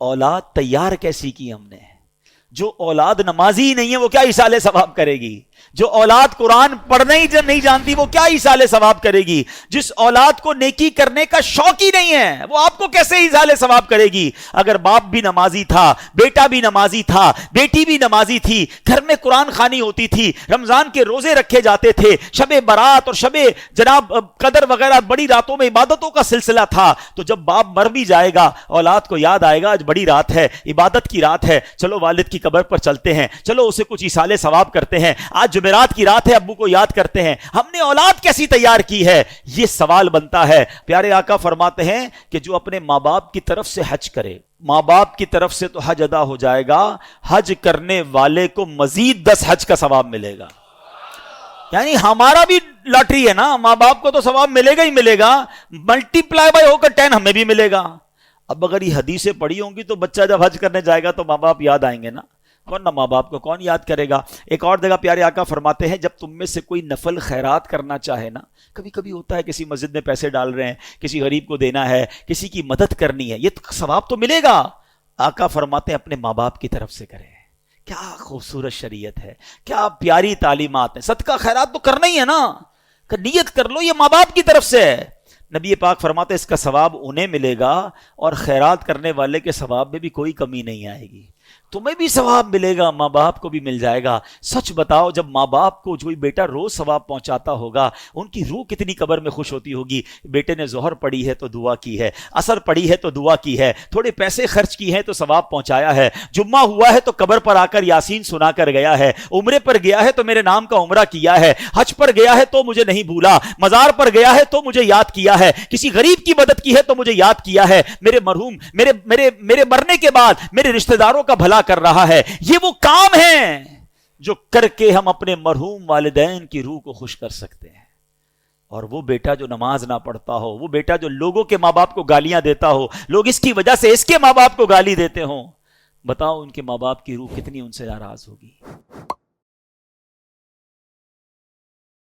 اولاد تیار کیسی کی ہم نے؟ جو اولاد نمازی ہی نہیں ہے وہ کیا ایصال ثواب کرے گی؟ جو اولاد قرآن پڑھنے ہی نہیں جانتی وہ کیا ایصال ثواب کرے گی؟ جس اولاد کو نیکی کرنے کا شوق ہی نہیں ہے وہ آپ کو کیسے ایصال ثواب کرے گی؟ اگر باپ بھی نمازی تھا، بیٹا بھی نمازی تھا، بیٹی بھی نمازی تھی، گھر میں قرآن خوانی ہوتی تھی، رمضان کے روزے رکھے جاتے تھے، شب برات اور شب جناب قدر وغیرہ بڑی راتوں میں عبادتوں کا سلسلہ تھا، تو جب باپ مر بھی جائے گا اولاد کو یاد آئے گا آج بڑی رات ہے، عبادت کی رات ہے، چلو والد کی قبر پر چلتے ہیں، چلو اسے کچھ ایصال ثواب کرتے ہیں، آج جمعرات کی رات ہے ابو کو یاد کرتے ہیں۔ ہم نے اولاد کیسی تیار کی ہے؟ یہ سوال بنتا ہے۔ پیارے آقا فرماتے ہیں کہ جو اپنے ماں باپ کی طرف سے حج کرے، ماں باپ کی طرف سے تو حج ادا ہو جائے گا، حج کرنے والے کو مزید 10 حج کا ثواب ملے گا۔ یعنی ہمارا بھی لاٹری ہے نا، ماں باپ کو تو ثواب ملے گا ہی ملے گا، ملٹی پلائی بائی ہو کر 10 ہمیں بھی ملے گا۔ اب اگر یہ حدیثیں پڑھی ہوں گی تو بچہ جب حج کرنے جائے گا تو ماں باپ یاد آئیں گے نا، ورنہ ماں باپ کو کون یاد کرے گا؟ ایک اور جگہ پیارے آقا فرماتے ہیں جب تم میں سے کوئی نفل خیرات کرنا چاہے نا، کبھی کبھی ہوتا ہے کسی مسجد میں پیسے ڈال رہے ہیں، کسی غریب کو دینا ہے، کسی کی مدد کرنی ہے، یہ ثواب تو ملے گا۔ آقا فرماتے ہیں اپنے ماں باپ کی طرف سے کرے۔ کیا خوبصورت شریعت ہے، کیا پیاری تعلیمات ہیں۔ صدقہ خیرات تو کرنا ہی ہے نا، کہ نیت کر لو یہ ماں باپ کی طرف سے ہے۔ نبی پاک فرماتے ہیں اس کا ثواب انہیں ملے گا اور خیرات کرنے والے کے ثواب میں بھی کوئی کمی نہیں آئے گی، تمہیں بھی ثواب ملے گا، ماں باپ کو بھی مل جائے گا۔ سچ بتاؤ جب ماں باپ کو کوئی بیٹا روز ثواب پہنچاتا ہوگا ان کی روح کتنی قبر میں خوش ہوتی ہوگی۔ بیٹے نے ظہر پڑھی ہے تو دعا کی ہے، عصر پڑھی ہے تو دعا کی ہے، تھوڑے پیسے خرچ کی ہیں تو ثواب پہنچایا ہے، جمعہ ہوا ہے تو قبر پر آ کر یاسین سنا کر گیا ہے، عمرے پر گیا ہے تو میرے نام کا عمرہ کیا ہے، حج پر گیا ہے تو مجھے نہیں بھولا، مزار پر گیا ہے تو مجھے یاد کیا ہے، کسی غریب کی مدد کی ہے تو مجھے یاد کیا ہے، میرے مرحوم میرے مرنے کے بعد میرے رشتہ داروں کا بھلا کر رہا ہے۔ یہ وہ کام ہیں جو کر کے ہم اپنے مرحوم والدین کی روح کو خوش کر سکتے ہیں۔ اور وہ بیٹا جو نماز نہ پڑھتا ہو، وہ بیٹا جو لوگوں کے ماں باپ کو گالیاں دیتا ہو، لوگ اس کی وجہ سے اس کے ماں باپ کو گالی دیتے ہوں، بتاؤ ان کے ماں باپ کی روح کتنی ان سے ناراض ہوگی۔